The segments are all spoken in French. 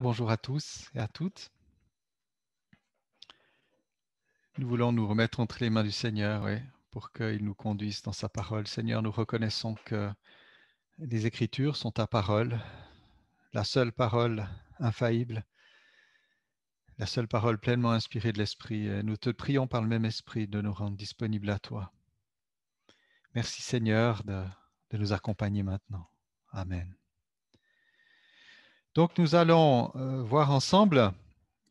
Bonjour à tous et à toutes. Nous voulons nous remettre entre les mains du Seigneur, oui, pour qu'il nous conduise dans sa parole. Seigneur, nous reconnaissons que les Écritures sont ta parole, la seule parole infaillible, la seule parole pleinement inspirée de l'Esprit. Et nous te prions par le même Esprit de nous rendre disponibles à toi. Merci Seigneur de nous accompagner maintenant. Amen. Donc nous allons voir ensemble,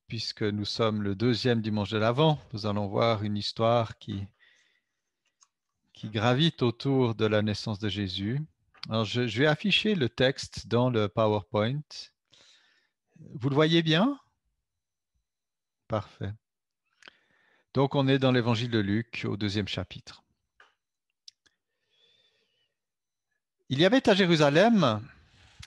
puisque nous sommes le deuxième dimanche de l'Avent, nous allons voir une histoire qui gravite autour de la naissance de Jésus. Alors, je vais afficher le texte dans le PowerPoint. Vous le voyez bien? Parfait. Donc, on est dans l'évangile de Luc au 2e chapitre. Il y avait à Jérusalem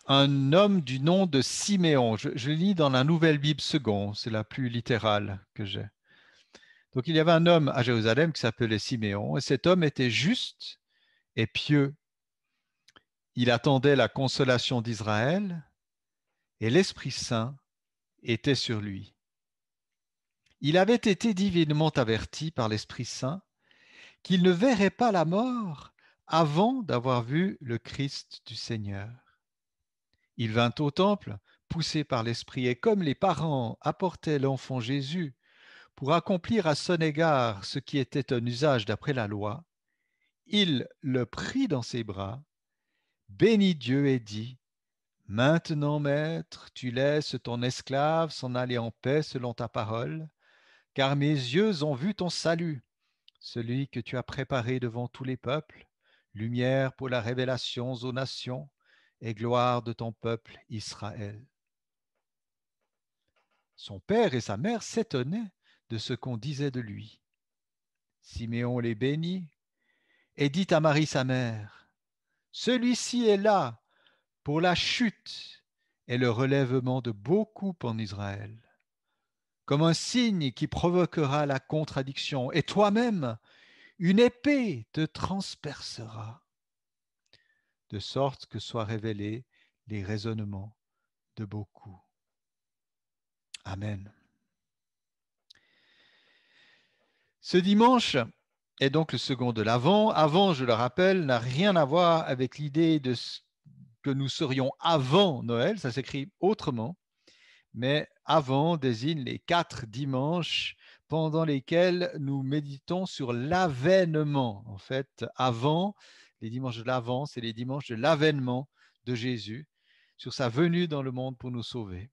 un homme du nom de Siméon. Je lis dans la Nouvelle Bible seconde, c'est la plus littérale que j'ai. Donc, il y avait un homme à Jérusalem qui s'appelait Siméon, et cet homme était juste et pieux. Il attendait la consolation d'Israël, et l'Esprit Saint était sur lui. Il avait été divinement averti par l'Esprit Saint qu'il ne verrait pas la mort avant d'avoir vu le Christ du Seigneur. Il vint au temple, poussé par l'Esprit, et comme les parents apportaient l'enfant Jésus pour accomplir à son égard ce qui était un usage d'après la loi, il le prit dans ses bras, bénit Dieu et dit: Maintenant, Maître, tu laisses ton esclave s'en aller en paix selon ta parole, car mes yeux ont vu ton salut, celui que tu as préparé devant tous les peuples, lumière pour la révélation aux nations et gloire de ton peuple Israël. Son père et sa mère s'étonnaient de ce qu'on disait de lui. Siméon les bénit et dit à Marie sa mère: Celui-ci est là pour la chute et le relèvement de beaucoup en Israël, comme un signe qui provoquera la contradiction, et toi-même, une épée te transpercera, de sorte que soient révélés les raisonnements de beaucoup. Amen. Ce dimanche est donc le second de l'Avent. Avant, je le rappelle, n'a rien à voir avec l'idée de ce que nous serions avant Noël, ça s'écrit autrement, mais avant désigne les 4 dimanches pendant lesquels nous méditons sur l'avènement. En fait, avant, les dimanches de l'Avent, c'est les dimanches de l'avènement de Jésus, sur sa venue dans le monde pour nous sauver.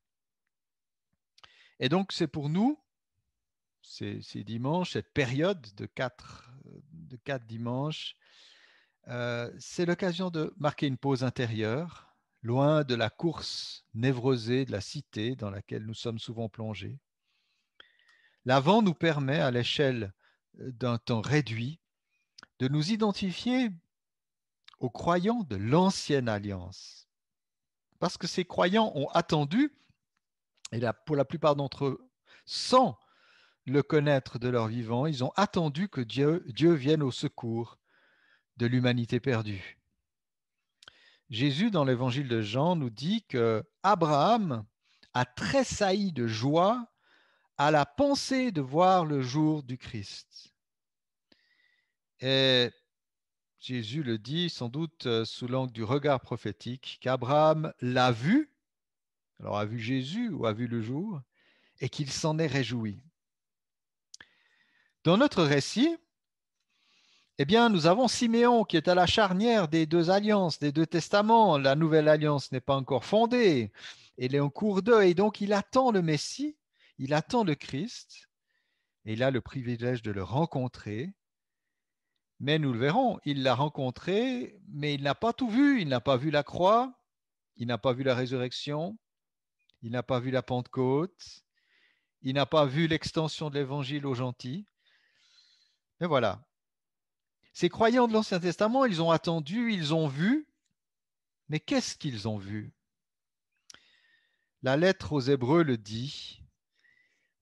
Et donc, c'est pour nous, ces dimanches, cette période de 4 dimanches, c'est l'occasion de marquer une pause intérieure, loin de la course névrosée de la cité dans laquelle nous sommes souvent plongés. L'Avent nous permet, à l'échelle d'un temps réduit, de nous identifier aux croyants de l'ancienne alliance. Parce que ces croyants ont attendu, et là, pour la plupart d'entre eux, sans le connaître de leur vivant, ils ont attendu que Dieu vienne au secours de l'humanité perdue. Jésus, dans l'évangile de Jean, nous dit que Abraham a tressailli de joie à la pensée de voir le jour du Christ. Et Jésus le dit sans doute sous l'angle du regard prophétique, qu'Abraham l'a vu, alors a vu Jésus ou a vu le jour, et qu'il s'en est réjoui. Dans notre récit, eh bien, nous avons Siméon qui est à la charnière des 2 alliances, des 2 testaments. La nouvelle alliance n'est pas encore fondée, elle est en cours d'eux, et donc il attend le Messie, il attend le Christ, et il a le privilège de le rencontrer. Mais nous le verrons, il l'a rencontré, mais il n'a pas tout vu. Il n'a pas vu la croix, il n'a pas vu la résurrection, il n'a pas vu la Pentecôte, il n'a pas vu l'extension de l'évangile aux gentils. Mais voilà. Ces croyants de l'Ancien Testament, ils ont attendu, ils ont vu, mais qu'est-ce qu'ils ont vu? La lettre aux Hébreux le dit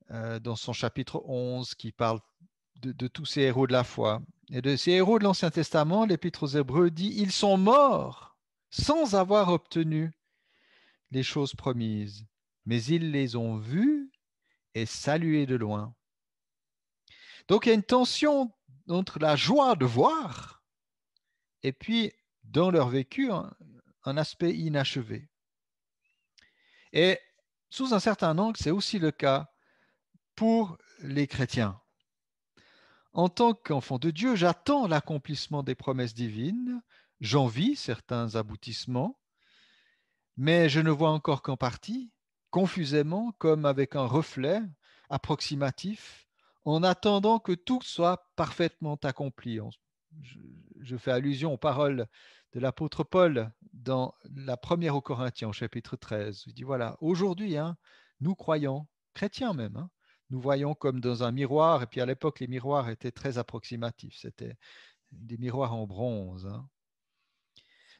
dans son chapitre 11 qui parle de tous ces héros de la foi. Et de ces héros de l'Ancien Testament, l'Épître aux Hébreux dit: ils sont morts sans avoir obtenu les choses promises. mais ils les ont vus et salués de loin. Donc il y a une tension entre la joie de voir et puis dans leur vécu un aspect inachevé. Et sous un certain angle, c'est aussi le cas pour les chrétiens. En tant qu'enfant de Dieu, j'attends l'accomplissement des promesses divines, j'en vis certains aboutissements, mais je ne vois encore qu'en partie, confusément, comme avec un reflet approximatif, en attendant que tout soit parfaitement accompli. Je, je fais allusion aux paroles de l'apôtre Paul dans la première aux Corinthiens, au chapitre 13. Il dit voilà, aujourd'hui, nous croyons, chrétiens même, nous voyons comme dans un miroir, et puis à l'époque, les miroirs étaient très approximatifs, c'était des miroirs en bronze.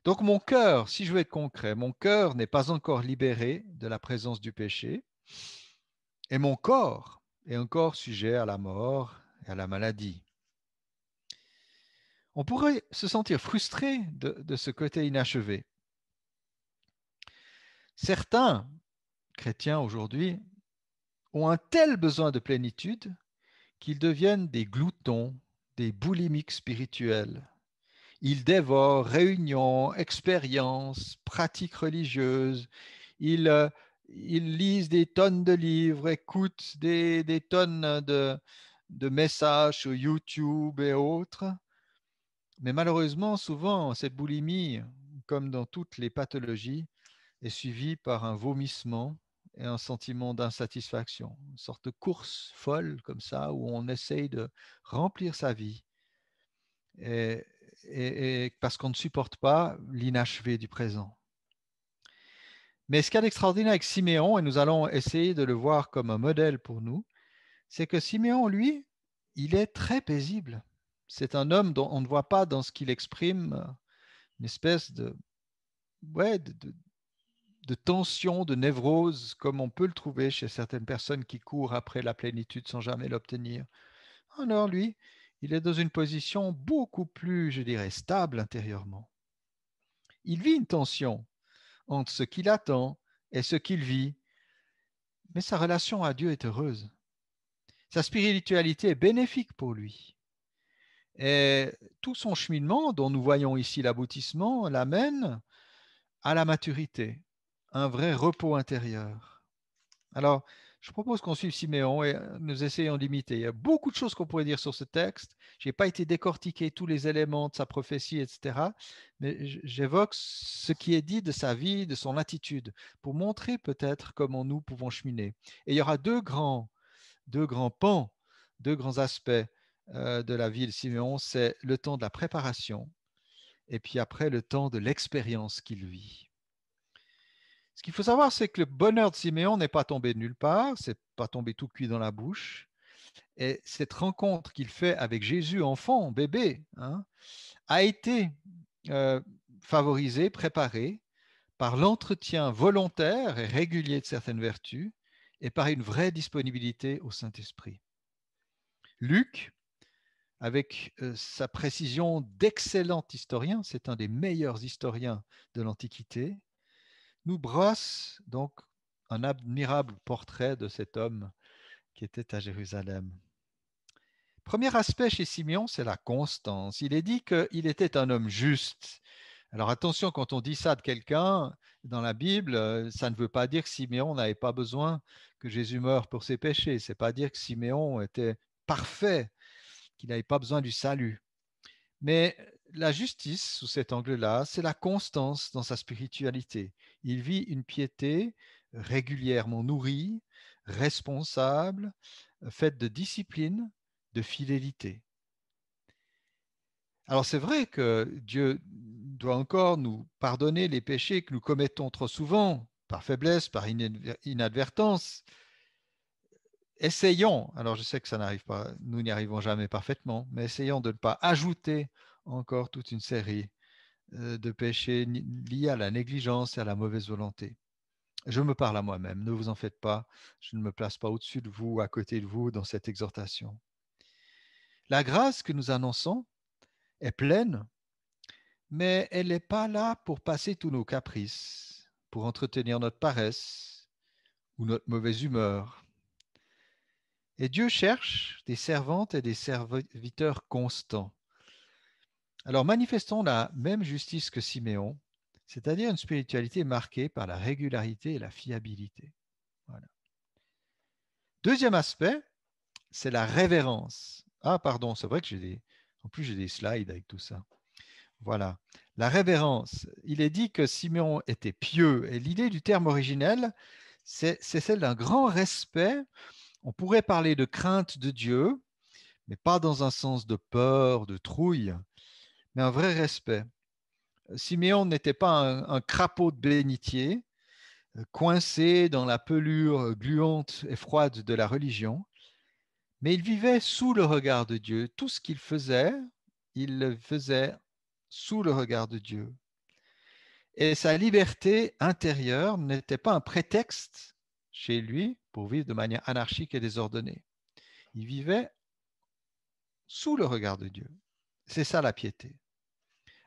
Donc mon cœur, si je veux être concret, mon cœur n'est pas encore libéré de la présence du péché, et mon corps est encore sujet à la mort et à la maladie. On pourrait se sentir frustré de ce côté inachevé. Certains chrétiens aujourd'hui ont un tel besoin de plénitude qu'ils deviennent des gloutons, des boulimiques spirituels. Ils dévorent réunions, expériences, pratiques religieuses. Ils, euh, ils lisent des tonnes de livres, écoutent des tonnes de messages sur YouTube et autres. Mais malheureusement, souvent, cette boulimie, comme dans toutes les pathologies, est suivie par un vomissement et un sentiment d'insatisfaction, une sorte de course folle comme ça, où on essaye de remplir sa vie et, et parce qu'on ne supporte pas l'inachevé du présent. Mais ce qu'il y a d'extraordinaire avec Siméon, et nous allons essayer de le voir comme un modèle pour nous, c'est que Siméon, lui, il est très paisible. C'est un homme dont on ne voit pas dans ce qu'il exprime une espèce ouais, de tension, de névrose, comme on peut le trouver chez certaines personnes qui courent après la plénitude sans jamais l'obtenir. Alors lui, il est dans une position beaucoup plus, je dirais, stable intérieurement. Il vit une tension entre ce qu'il attend et ce qu'il vit, mais sa relation à Dieu est heureuse. Sa spiritualité est bénéfique pour lui. Et tout son cheminement, dont nous voyons ici l'aboutissement, l'amène à la maturité, un vrai repos intérieur. Alors, je propose qu'on suive Siméon et nous essayons d'imiter. Il y a beaucoup de choses qu'on pourrait dire sur ce texte. Je n'ai pas été décortiquer tous les éléments de sa prophétie, etc. Mais j'évoque ce qui est dit de sa vie, de son attitude, pour montrer peut-être comment nous pouvons cheminer. Et il y aura deux grands pans, deux grands aspects de la vie de Siméon. C'est le temps de la préparation et puis après le temps de l'expérience qu'il vit. Ce qu'il faut savoir, c'est que le bonheur de Siméon n'est pas tombé de nulle part, c'est pas tombé tout cuit dans la bouche. Et cette rencontre qu'il fait avec Jésus, enfant, bébé, a été euh, favorisée, préparée par l'entretien volontaire et régulier de certaines vertus et par une vraie disponibilité au Saint-Esprit. Luc, avec sa précision d'excellent historien, c'est un des meilleurs historiens de l'Antiquité, nous brosse donc un admirable portrait de cet homme qui était à Jérusalem. Premier aspect chez Simeon, c'est la constance. Il est dit qu'il était un homme juste. Alors attention, quand on dit ça de quelqu'un dans la Bible, ça ne veut pas dire que Siméon n'avait pas besoin que Jésus meure pour ses péchés. C'est pas dire que Siméon était parfait, qu'il n'avait pas besoin du salut. Mais la justice, sous cet angle-là, c'est la constance dans sa spiritualité. Il vit une piété régulièrement nourrie, responsable, faite de discipline, de fidélité. Alors c'est vrai que Dieu doit encore nous pardonner les péchés que nous commettons trop souvent, par faiblesse, par inadvertance. Essayons, alors je sais que ça n'arrive pas, nous n'y arrivons jamais parfaitement, mais essayons de ne pas ajouter encore toute une série de péchés liés à la négligence et à la mauvaise volonté. Je me parle à moi-même, ne vous en faites pas, je ne me place pas au-dessus de vous, à côté de vous dans cette exhortation. La grâce que nous annonçons est pleine, mais elle n'est pas là pour passer tous nos caprices, pour entretenir notre paresse ou notre mauvaise humeur. Et Dieu cherche des servantes et des serviteurs constants. Alors manifestons la même justice que Siméon, c'est-à-dire une spiritualité marquée par la régularité et la fiabilité. Voilà. Deuxième aspect, c'est la révérence. Ah, pardon, c'est vrai que en plus j'ai des slides avec tout ça. Voilà. La révérence. Il est dit que Siméon était pieux. Et l'idée du terme originel, c'est celle d'un grand respect. On pourrait parler de crainte de Dieu, mais pas dans un sens de peur, de trouille, mais un vrai respect. Siméon n'était pas un crapaud de bénitier, coincé dans la pelure gluante et froide de la religion, mais il vivait sous le regard de Dieu. Tout ce qu'il faisait, il le faisait sous le regard de Dieu. Et sa liberté intérieure n'était pas un prétexte chez lui pour vivre de manière anarchique et désordonnée. Il vivait sous le regard de Dieu. C'est ça la piété.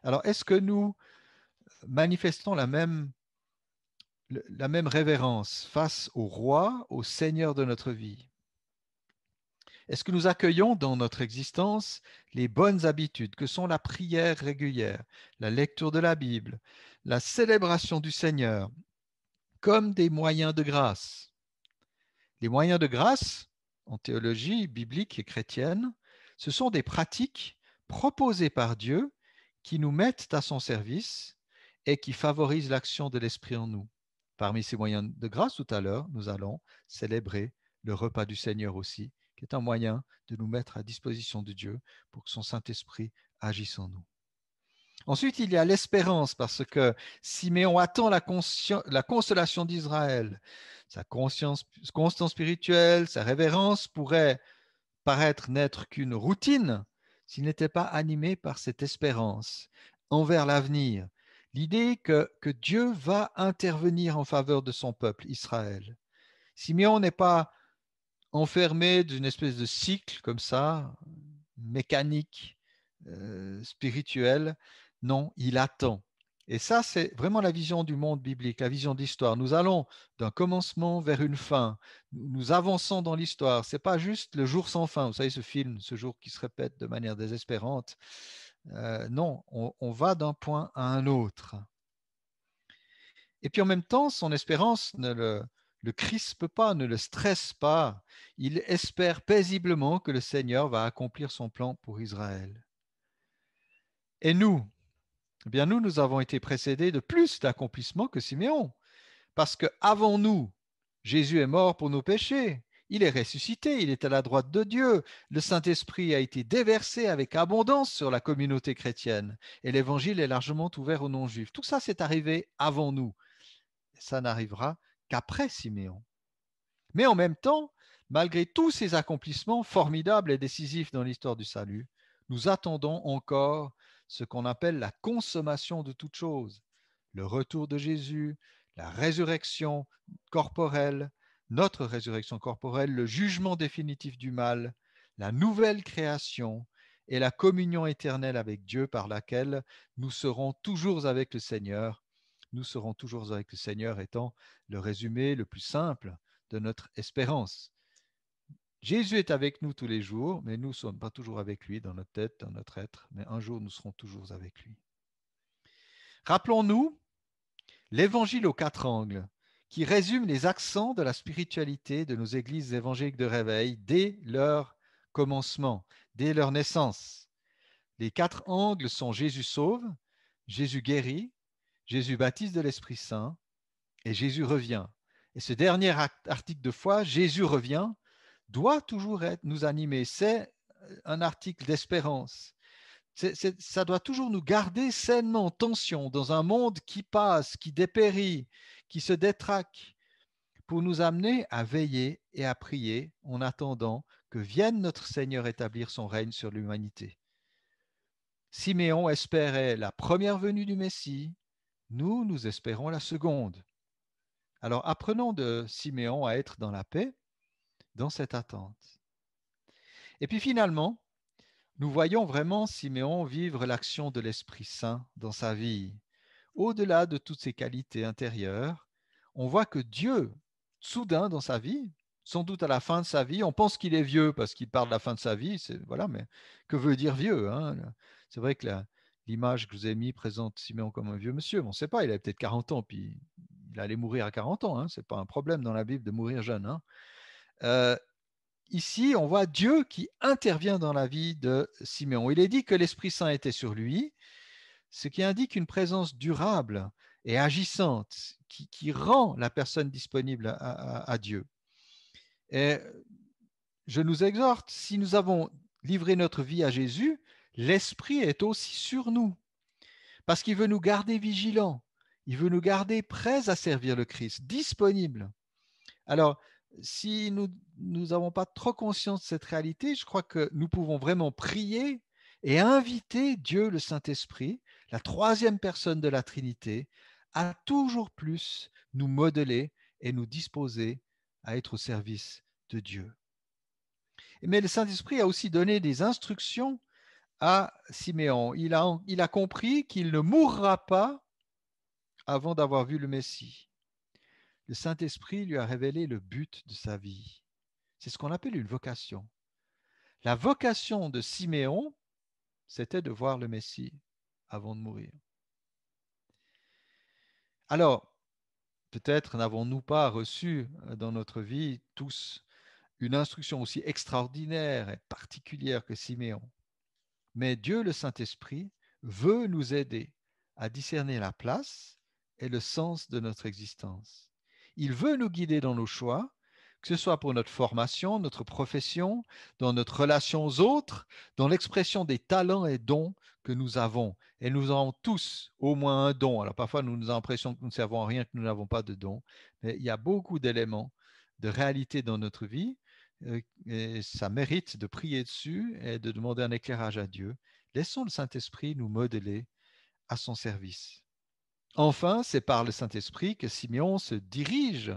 Alors, est-ce que nous manifestons la même révérence face au roi, au Seigneur de notre vie? Est-ce que nous accueillons dans notre existence les bonnes habitudes que sont la prière régulière, la lecture de la Bible, la célébration du Seigneur, comme des moyens de grâce? Les moyens de grâce, en théologie biblique et chrétienne, ce sont des pratiques proposées par Dieu qui nous mettent à son service et qui favorisent l'action de l'Esprit en nous. Parmi ces moyens de grâce, tout à l'heure, nous allons célébrer le repas du Seigneur aussi, qui est un moyen de nous mettre à disposition de Dieu pour que son Saint-Esprit agisse en nous. Ensuite, il y a l'espérance, parce que Siméon attend la consolation d'Israël. Sa constance spirituelle, sa révérence pourraient paraître n'être qu'une routine s'il n'était pas animé par cette espérance envers l'avenir. L'idée que Dieu va intervenir en faveur de son peuple, Israël. Siméon n'est pas enfermé d'une espèce de cycle comme ça, mécanique, spirituel. Non, il attend. Et ça, c'est vraiment la vision du monde biblique, la vision d'histoire. Nous allons d'un commencement vers une fin. Nous avançons dans l'histoire. Ce n'est pas juste le jour sans fin. Vous savez, ce film, ce jour qui se répète de manière désespérante. Non, on va d'un point à un autre. Et puis en même temps, son espérance ne le crispe pas, ne le stresse pas. Il espère paisiblement que le Seigneur va accomplir son plan pour Israël. Et nous, eh bien nous avons été précédés de plus d'accomplissements que Siméon. Parce que avant nous, Jésus est mort pour nos péchés. Il est ressuscité, il est à la droite de Dieu. Le Saint-Esprit a été déversé avec abondance sur la communauté chrétienne. Et l'évangile est largement ouvert aux non-juifs. Tout ça, c'est arrivé avant nous. Ça n'arrivera qu'après Siméon. Mais en même temps, malgré tous ces accomplissements formidables et décisifs dans l'histoire du salut, nous attendons encore ce qu'on appelle la consommation de toutes choses, le retour de Jésus, la résurrection corporelle, notre résurrection corporelle, le jugement définitif du mal, la nouvelle création et la communion éternelle avec Dieu par laquelle nous serons toujours avec le Seigneur. Nous serons toujours avec le Seigneur étant le résumé le plus simple de notre espérance. Jésus est avec nous tous les jours, mais nous ne sommes pas toujours avec lui dans notre tête, dans notre être, mais un jour nous serons toujours avec lui. Rappelons-nous l'évangile aux quatre angles, qui résume les accents de la spiritualité de nos églises évangéliques de réveil dès leur commencement, dès leur naissance. Les quatre angles sont Jésus sauve, Jésus guérit, Jésus baptise de l'Esprit Saint et Jésus revient. Et ce dernier article de foi, Jésus revient, doit toujours nous animer. C'est un article d'espérance. Ça doit toujours nous garder sainement en tension dans un monde qui passe, qui dépérit, qui se détraque, pour nous amener à veiller et à prier en attendant que vienne notre Seigneur établir son règne sur l'humanité. Siméon espérait la première venue du Messie, nous espérons la seconde. Alors apprenons de Siméon à être dans la paix, dans cette attente. Et puis finalement, nous voyons vraiment Siméon vivre l'action de l'Esprit Saint dans sa vie. Au-delà de toutes ses qualités intérieures, on voit que Dieu soudain dans sa vie, sans doute à la fin de sa vie. On pense qu'il est vieux parce qu'il parle de la fin de sa vie. Voilà, mais que veut dire vieux, hein? C'est vrai que l'image que je vous ai mise présente Siméon comme un vieux monsieur. On ne sait pas, il avait peut-être 40 ans, puis il allait mourir à 40 ans. Hein. Ce n'est pas un problème dans la Bible de mourir jeune. Hein. Ici, on voit Dieu qui intervient dans la vie de Siméon. Il est dit que l'Esprit Saint était sur lui, ce qui indique une présence durable et agissante qui rend la personne disponible à Dieu. Et je nous exhorte, si nous avons livré notre vie à Jésus, l'Esprit est aussi sur nous, parce qu'il veut nous garder vigilants, il veut nous garder prêts à servir le Christ, disponibles. Alors, si nous n'avons pas trop conscience de cette réalité, je crois que nous pouvons vraiment prier et inviter Dieu, le Saint-Esprit, la troisième personne de la Trinité, à toujours plus nous modeler et nous disposer à être au service de Dieu. Mais le Saint-Esprit a aussi donné des instructions à Siméon. Il a compris qu'il ne mourra pas avant d'avoir vu le Messie. Le Saint-Esprit lui a révélé le but de sa vie. C'est ce qu'on appelle une vocation. La vocation de Siméon, c'était de voir le Messie avant de mourir. Alors, peut-être n'avons-nous pas reçu dans notre vie tous une instruction aussi extraordinaire et particulière que Siméon. Mais Dieu, le Saint-Esprit, veut nous aider à discerner la place et le sens de notre existence. Il veut nous guider dans nos choix, que ce soit pour notre formation, notre profession, dans notre relation aux autres, dans l'expression des talents et dons que nous avons. Et nous avons tous au moins un don. Alors parfois, nous avons l'impression que nous ne servons à rien, que nous n'avons pas de don. Mais il y a beaucoup d'éléments de réalité dans notre vie et ça mérite de prier dessus et de demander un éclairage à Dieu. Laissons le Saint-Esprit nous modeler à son service. Enfin, c'est par le Saint-Esprit que Siméon se dirige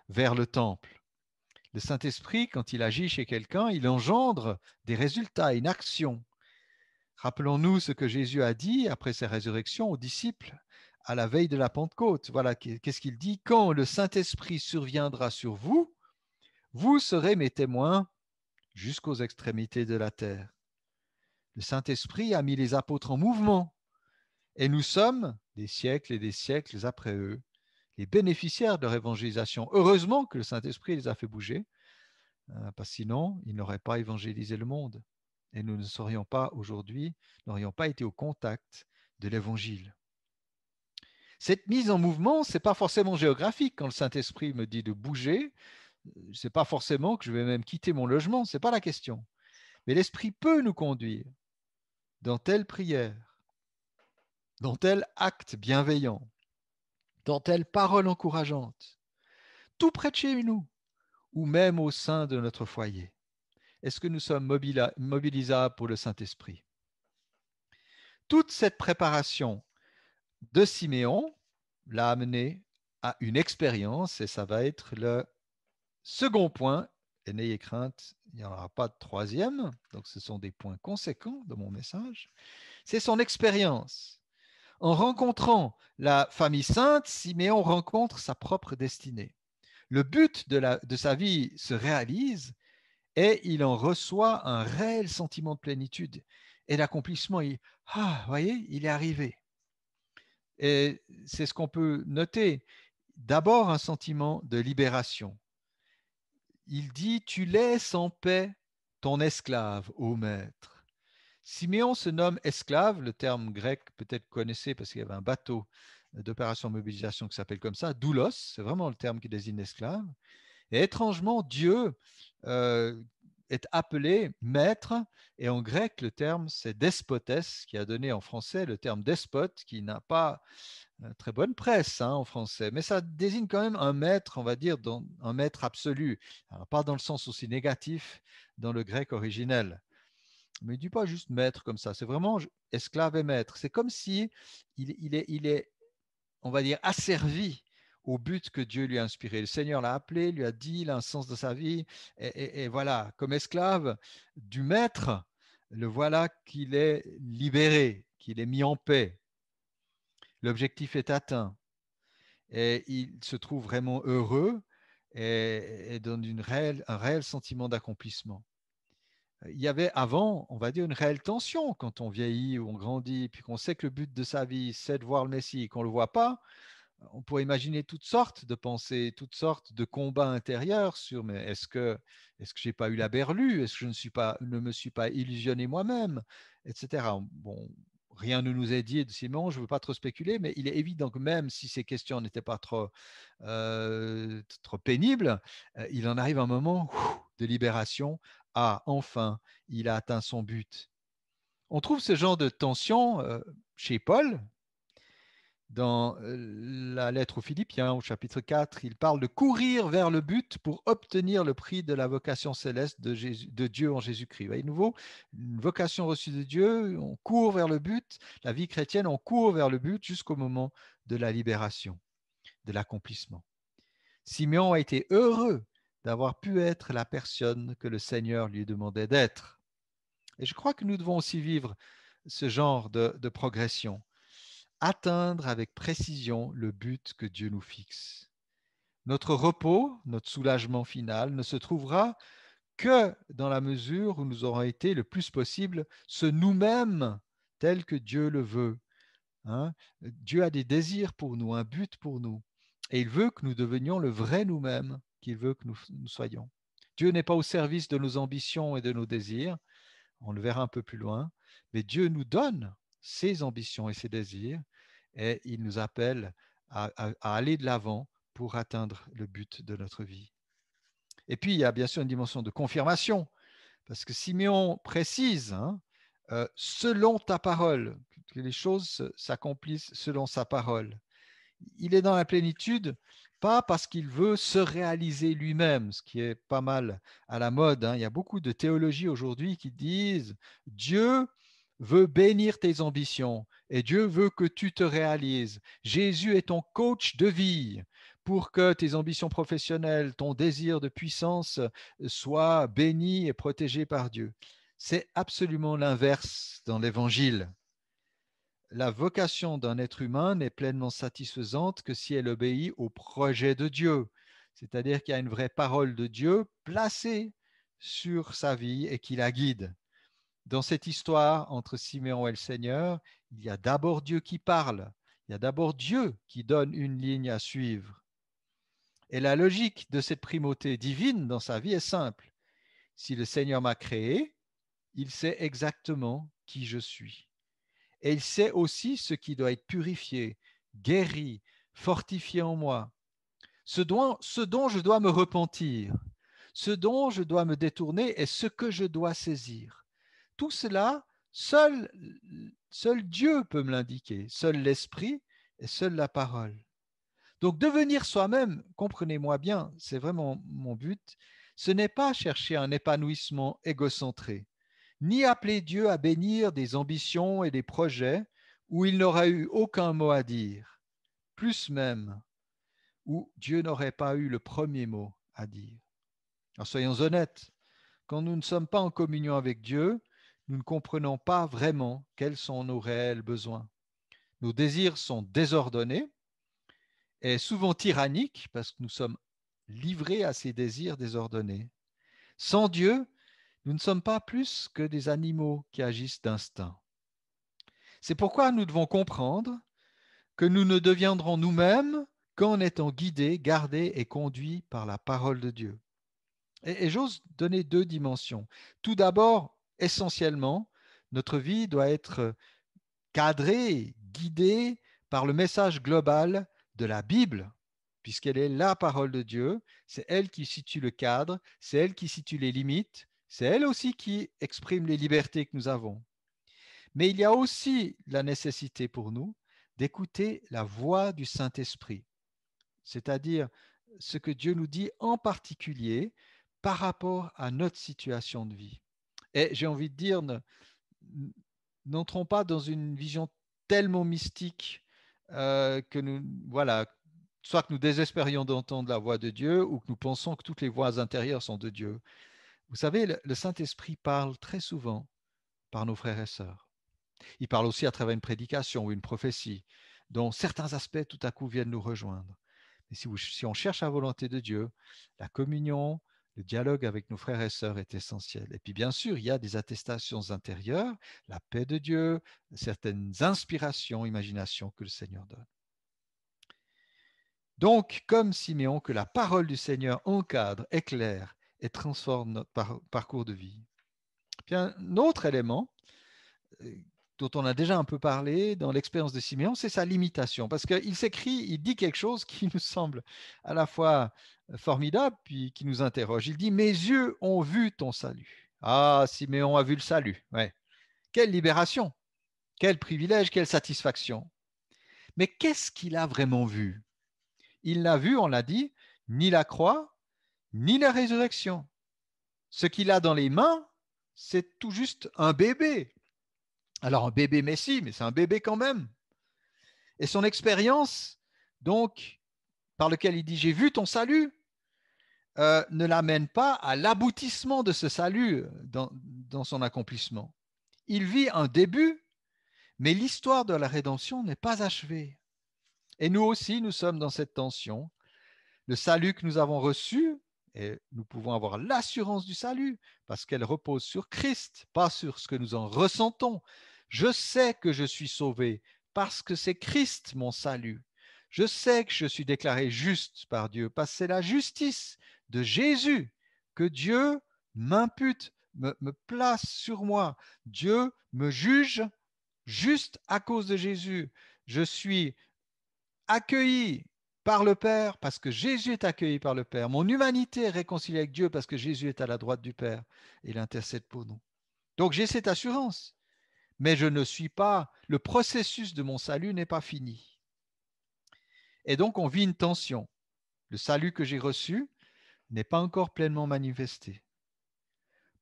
vers le temple. Le Saint-Esprit, quand il agit chez quelqu'un, il engendre des résultats, une action. Rappelons-nous ce que Jésus a dit après sa résurrection aux disciples à la veille de la Pentecôte. Voilà, qu'est-ce qu'il dit? Quand le Saint-Esprit surviendra sur vous, vous serez mes témoins jusqu'aux extrémités de la terre. Le Saint-Esprit a mis les apôtres en mouvement et nous sommes, des siècles et des siècles après eux, les bénéficiaires de leur évangélisation. Heureusement que le Saint-Esprit les a fait bouger, parce que sinon, ils n'auraient pas évangélisé le monde. Et nous ne serions pas aujourd'hui, n'aurions pas été au contact de l'évangile. Cette mise en mouvement, ce n'est pas forcément géographique. Quand le Saint-Esprit me dit de bouger, ce n'est pas forcément que je vais même quitter mon logement, ce n'est pas la question. Mais l'Esprit peut nous conduire dans telle prière, dans tel acte bienveillant, dans telle parole encourageante, tout près de chez nous, ou même au sein de notre foyer. Est-ce que nous sommes mobilisables pour le Saint-Esprit? Toute cette préparation de Siméon l'a amené à une expérience, et ça va être le second point. Et n'ayez crainte, il n'y en aura pas de troisième, donc ce sont des points conséquents de mon message. C'est son expérience. En rencontrant la famille sainte, Siméon rencontre sa propre destinée. Le but de sa vie se réalise et il en reçoit un réel sentiment de plénitude et d'accomplissement. Voyez, il est arrivé. Et c'est ce qu'on peut noter. D'abord, un sentiment de libération. Il dit, tu laisses en paix ton esclave, ô maître. Siméon se nomme esclave, le terme grec peut-être connaissez parce qu'il y avait un bateau d'opération mobilisation qui s'appelle comme ça, doulos, c'est vraiment le terme qui désigne esclave. Et étrangement, Dieu est appelé maître, et en grec, le terme c'est despotes, qui a donné en français le terme despote, qui n'a pas très bonne presse en français, mais ça désigne quand même un maître, on va dire, un maître absolu. Alors, pas dans le sens aussi négatif dans le grec originel. Mais il ne dit pas juste maître comme ça, c'est vraiment esclave et maître. C'est comme si il est, on va dire, asservi au but que Dieu lui a inspiré. Le Seigneur l'a appelé, lui a dit, il a un sens de sa vie. Et voilà, comme esclave du maître, le voilà qu'il est libéré, qu'il est mis en paix. L'objectif est atteint. Et il se trouve vraiment heureux et donne un réel sentiment d'accomplissement. Il y avait avant, on va dire, une réelle tension quand on vieillit ou on grandit, puis qu'on sait que le but de sa vie, c'est de voir le Messie et qu'on ne le voit pas. On pourrait imaginer toutes sortes de pensées, toutes sortes de combats intérieurs sur mais est-ce que j'ai pas eu la berlue, est-ce que je ne me suis pas illusionné moi-même, etc. Bon, rien ne nous est dit de Simon, je ne veux pas trop spéculer, mais il est évident que même si ces questions n'étaient pas trop pénibles, il en arrive un moment de libération. Ah, enfin, il a atteint son but. On trouve ce genre de tension chez Paul, dans la lettre aux Philippiens, au chapitre 4, il parle de courir vers le but pour obtenir le prix de la vocation céleste de Dieu en Jésus-Christ. Et nouveau, une vocation reçue de Dieu, on court vers le but. La vie chrétienne, on court vers le but jusqu'au moment de la libération, de l'accomplissement. Simeon a été heureux d'avoir pu être la personne que le Seigneur lui demandait d'être. Et je crois que nous devons aussi vivre ce genre de progression, atteindre avec précision le but que Dieu nous fixe. Notre repos, notre soulagement final ne se trouvera que dans la mesure où nous aurons été le plus possible ce nous-mêmes tel que Dieu le veut. Hein? Dieu a des désirs pour nous, un but pour nous. Et il veut que nous devenions le vrai nous-mêmes qu'il veut que nous soyons. Dieu n'est pas au service de nos ambitions et de nos désirs, on le verra un peu plus loin, mais Dieu nous donne ses ambitions et ses désirs et il nous appelle à aller de l'avant pour atteindre le but de notre vie. Et puis, il y a bien sûr une dimension de confirmation, parce que Siméon précise, hein, selon ta parole, que les choses s'accomplissent selon sa parole. Il est dans la plénitude, pas parce qu'il veut se réaliser lui-même, ce qui est pas mal à la mode. Hein. Il y a beaucoup de théologies aujourd'hui qui disent Dieu veut bénir tes ambitions et Dieu veut que tu te réalises. Jésus est ton coach de vie pour que tes ambitions professionnelles, ton désir de puissance soient bénis et protégés par Dieu. C'est absolument l'inverse dans l'Évangile. La vocation d'un être humain n'est pleinement satisfaisante que si elle obéit au projet de Dieu. C'est-à-dire qu'il y a une vraie parole de Dieu placée sur sa vie et qui la guide. Dans cette histoire entre Siméon et le Seigneur, il y a d'abord Dieu qui parle. Il y a d'abord Dieu qui donne une ligne à suivre. Et la logique de cette primauté divine dans sa vie est simple. Si le Seigneur m'a créé, il sait exactement qui je suis. Et il sait aussi ce qui doit être purifié, guéri, fortifié en moi, ce dont je dois me repentir, ce dont je dois me détourner et ce que je dois saisir. Tout cela, seul Dieu peut me l'indiquer, seul l'Esprit et seule la parole. Donc devenir soi-même, comprenez-moi bien, c'est vraiment mon but, ce n'est pas chercher un épanouissement égocentré, ni appeler Dieu à bénir des ambitions et des projets où il n'aura eu aucun mot à dire, plus même où Dieu n'aurait pas eu le premier mot à dire. Alors soyons honnêtes, quand nous ne sommes pas en communion avec Dieu, nous ne comprenons pas vraiment quels sont nos réels besoins. Nos désirs sont désordonnés et souvent tyranniques parce que nous sommes livrés à ces désirs désordonnés. Sans Dieu, nous ne sommes pas plus que des animaux qui agissent d'instinct. C'est pourquoi nous devons comprendre que nous ne deviendrons nous-mêmes qu'en étant guidés, gardés et conduits par la parole de Dieu. Et j'ose donner deux dimensions. Tout d'abord, essentiellement, notre vie doit être cadrée, guidée par le message global de la Bible, puisqu'elle est la parole de Dieu, c'est elle qui situe le cadre, c'est elle qui situe les limites, c'est elle aussi qui exprime les libertés que nous avons. Mais il y a aussi la nécessité pour nous d'écouter la voix du Saint-Esprit, c'est-à-dire ce que Dieu nous dit en particulier par rapport à notre situation de vie. Et j'ai envie de dire, n'entrons pas dans une vision tellement mystique que nous, voilà, soit que nous désespérions d'entendre la voix de Dieu ou que nous pensons que toutes les voix intérieures sont de Dieu. Vous savez, le Saint-Esprit parle très souvent par nos frères et sœurs. Il parle aussi à travers une prédication ou une prophétie, dont certains aspects tout à coup viennent nous rejoindre. Et si on cherche la volonté de Dieu, la communion, le dialogue avec nos frères et sœurs est essentiel. Et puis bien sûr, il y a des attestations intérieures, la paix de Dieu, certaines inspirations, imaginations que le Seigneur donne. Donc, comme Siméon, que la parole du Seigneur encadre, éclaire et transforme notre parcours de vie. Puis un autre élément dont on a déjà un peu parlé dans l'expérience de Siméon, c'est sa limitation. Parce qu'il s'écrit, il dit quelque chose qui nous semble à la fois formidable, puis qui nous interroge. Il dit, mes yeux ont vu ton salut. Ah, Siméon a vu le salut. Ouais. Quelle libération, quel privilège, quelle satisfaction. Mais qu'est-ce qu'il a vraiment vu? Il n'a vu, on l'a dit, ni la croix, ni la résurrection. Ce qu'il a dans les mains, c'est tout juste un bébé. Alors un bébé Messie, mais c'est un bébé quand même. Et son expérience, donc, par lequel il dit, j'ai vu ton salut, ne l'amène pas à l'aboutissement de ce salut dans son accomplissement. Il vit un début, mais l'histoire de la rédemption n'est pas achevée. Et nous aussi, nous sommes dans cette tension. Le salut que nous avons reçu, et nous pouvons avoir l'assurance du salut, parce qu'elle repose sur Christ, pas sur ce que nous en ressentons. Je sais que je suis sauvé parce que c'est Christ mon salut. Je sais que je suis déclaré juste par Dieu, parce que c'est la justice de Jésus que Dieu m'impute, me place sur moi. Dieu me juge juste à cause de Jésus. Je suis accueilli par le Père parce que Jésus est accueilli par le Père. Mon humanité est réconciliée avec Dieu parce que Jésus est à la droite du Père et il intercède pour nous. Donc j'ai cette assurance, mais je ne suis pas, le processus de mon salut n'est pas fini. Et donc on vit une tension. Le salut que j'ai reçu n'est pas encore pleinement manifesté.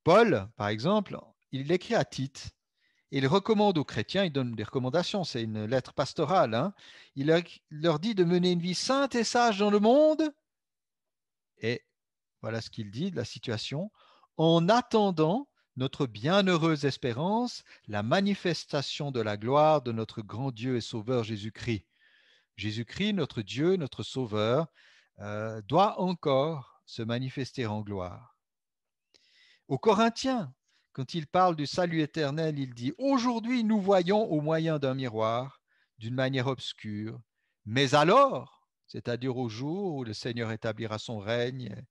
Paul, par exemple, il écrit à Tite. Il recommande aux chrétiens, il donne des recommandations, c'est une lettre pastorale. Hein. Il leur dit de mener une vie sainte et sage dans le monde. Et voilà ce qu'il dit de la situation. En attendant notre bienheureuse espérance, la manifestation de la gloire de notre grand Dieu et Sauveur Jésus-Christ. Jésus-Christ, notre Dieu, notre Sauveur, doit encore se manifester en gloire. Aux Corinthiens, quand il parle du salut éternel, il dit, aujourd'hui nous voyons au moyen d'un miroir, d'une manière obscure, mais alors, c'est-à-dire au jour où le Seigneur établira son règne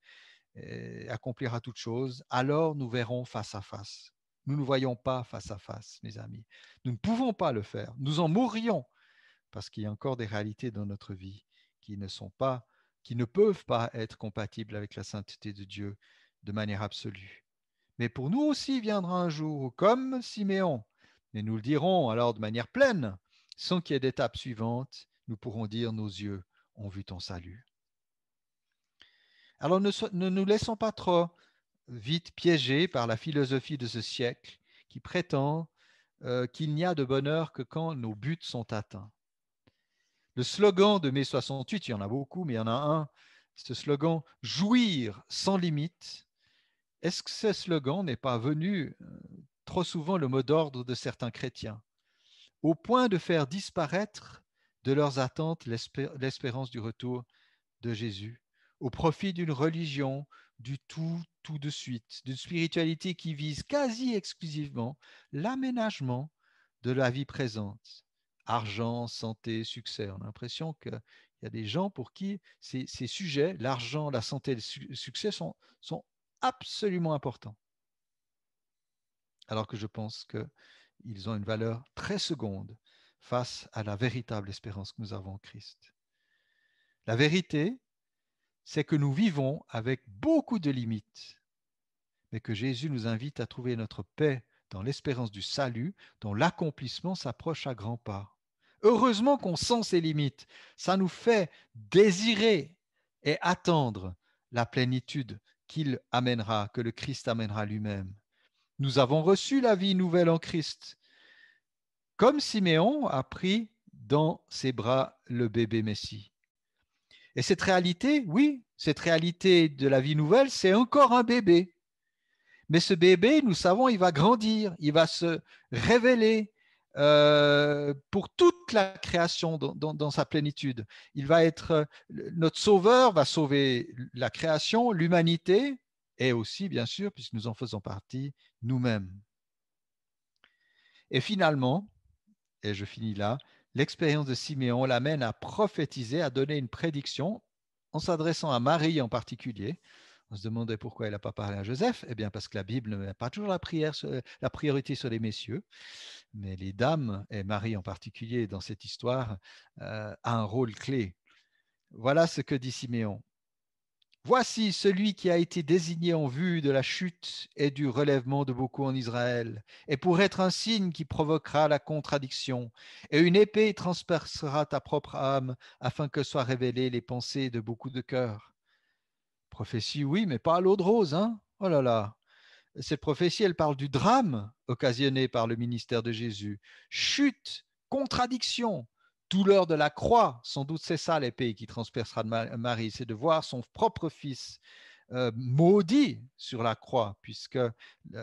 et accomplira toutes choses, alors nous verrons face à face. Nous ne voyons pas face à face, mes amis. Nous ne pouvons pas le faire. Nous en mourrions parce qu'il y a encore des réalités dans notre vie qui ne peuvent pas être compatibles avec la sainteté de Dieu de manière absolue. Mais pour nous aussi viendra un jour où, comme Siméon, et nous le dirons alors de manière pleine, sans qu'il y ait d'étape suivante, nous pourrons dire nos yeux ont vu ton salut. Alors ne nous laissons pas trop vite piégés par la philosophie de ce siècle qui prétend qu'il n'y a de bonheur que quand nos buts sont atteints. Le slogan de mai 68, il y en a beaucoup, mais il y en a un, ce slogan « Jouir sans limite », est-ce que ce slogan n'est pas venu trop souvent le mot d'ordre de certains chrétiens, au point de faire disparaître de leurs attentes l'espérance du retour de Jésus, au profit d'une religion du tout de suite, d'une spiritualité qui vise quasi exclusivement l'aménagement de la vie présente, argent, santé, succès. On a l'impression qu'il y a des gens pour qui ces sujets, l'argent, la santé et le succès sont absolument importants. Alors que je pense qu'ils ont une valeur très seconde face à la véritable espérance que nous avons en Christ. La vérité, c'est que nous vivons avec beaucoup de limites, mais que Jésus nous invite à trouver notre paix dans l'espérance du salut, dont l'accomplissement s'approche à grands pas. Heureusement qu'on sent ces limites, ça nous fait désirer et attendre la plénitude qu'il amènera, que le Christ amènera lui-même. Nous avons reçu la vie nouvelle en Christ, comme Siméon a pris dans ses bras le bébé Messie. Et cette réalité, oui, cette réalité de la vie nouvelle, c'est encore un bébé. Mais ce bébé, nous savons, il va grandir, il va se révéler, pour toute la création dans sa plénitude. Il va être notre sauveur, va sauver la création, l'humanité, et aussi, bien sûr, puisque nous en faisons partie, nous-mêmes. Et finalement, et je finis là, l'expérience de Siméon l'amène à prophétiser, à donner une prédiction en s'adressant à Marie en particulier. On se demandait pourquoi elle n'a pas parlé à Joseph. Eh bien, parce que la Bible ne met pas toujours la priorité sur les messieurs, mais les dames, et Marie en particulier dans cette histoire, a un rôle clé. Voilà ce que dit Siméon. Voici celui qui a été désigné en vue de la chute et du relèvement de beaucoup en Israël, et pour être un signe qui provoquera la contradiction, et une épée transpercera ta propre âme, afin que soient révélées les pensées de beaucoup de cœurs. Prophétie, oui, mais pas à l'eau de rose, hein? Oh là là! Cette prophétie, elle parle du drame occasionné par le ministère de Jésus. Chute, contradiction, douleur de la croix. Sans doute c'est ça l'épée qui transpercera de Marie, c'est de voir son propre fils maudit sur la croix, puisque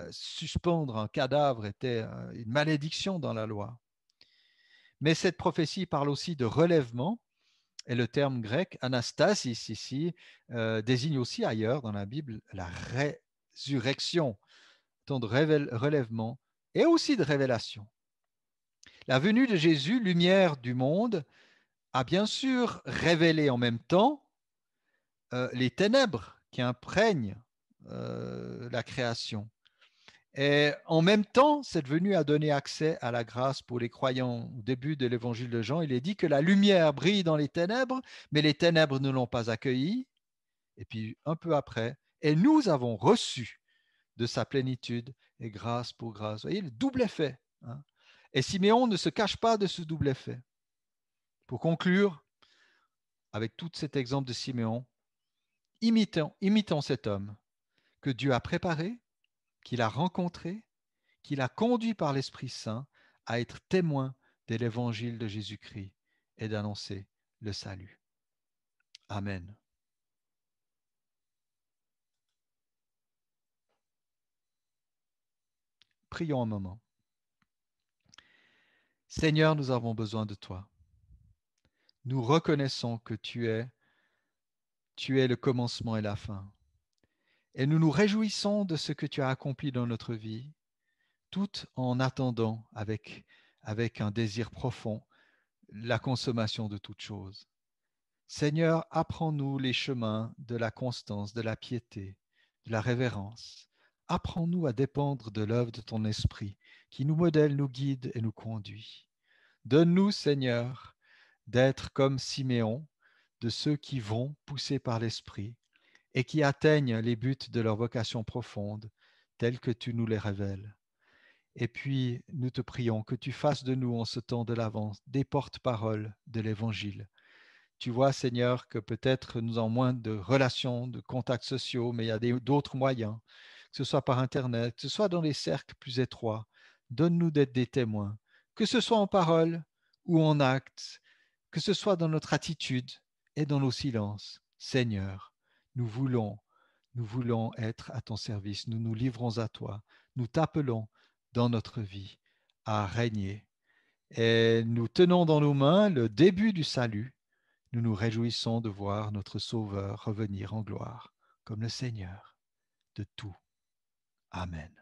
suspendre un cadavre était une malédiction dans la loi. Mais cette prophétie parle aussi de relèvement, et le terme grec anastasis ici désigne aussi ailleurs dans la Bible la résurrection, temps de relèvement et aussi de révélation. La venue de Jésus, lumière du monde, a bien sûr révélé en même temps les ténèbres qui imprègnent la création. Et en même temps, cette venue a donné accès à la grâce pour les croyants. Au début de l'évangile de Jean, il est dit que la lumière brille dans les ténèbres, mais les ténèbres ne l'ont pas accueillie. Et puis un peu après, et nous avons reçu de sa plénitude et grâce pour grâce. Vous voyez, le double effet. Hein. Et Siméon ne se cache pas de ce double effet. Pour conclure, avec tout cet exemple de Siméon, imitons cet homme que Dieu a préparé, qu'il a rencontré, qu'il a conduit par l'Esprit Saint à être témoin de l'évangile de Jésus-Christ et d'annoncer le salut. Amen. Prions un moment. Seigneur, nous avons besoin de toi. Nous reconnaissons que tu es le commencement et la fin. Et nous nous réjouissons de ce que tu as accompli dans notre vie, tout en attendant avec un désir profond la consommation de toutes choses. Seigneur, apprends-nous les chemins de la constance, de la piété, de la révérence. Apprends-nous à dépendre de l'œuvre de ton esprit qui nous modèle, nous guide et nous conduit. Donne-nous, Seigneur, d'être comme Siméon, de ceux qui vont, poussés par l'esprit, et qui atteignent les buts de leur vocation profonde, tels que tu nous les révèles. Et puis, nous te prions que tu fasses de nous, en ce temps de l'Avent, des porte-paroles de l'Évangile. Tu vois, Seigneur, que peut-être nous avons moins de relations, de contacts sociaux, mais il y a d'autres moyens, que ce soit par Internet, que ce soit dans les cercles plus étroits. Donne-nous d'être des témoins, que ce soit en parole ou en acte, que ce soit dans notre attitude et dans nos silences. Seigneur, nous voulons nous voulons être à ton service. Nous nous livrons à toi. Nous t'appelons dans notre vie à régner. Et nous tenons dans nos mains le début du salut. Nous nous réjouissons de voir notre Sauveur revenir en gloire comme le Seigneur de tout. Amen.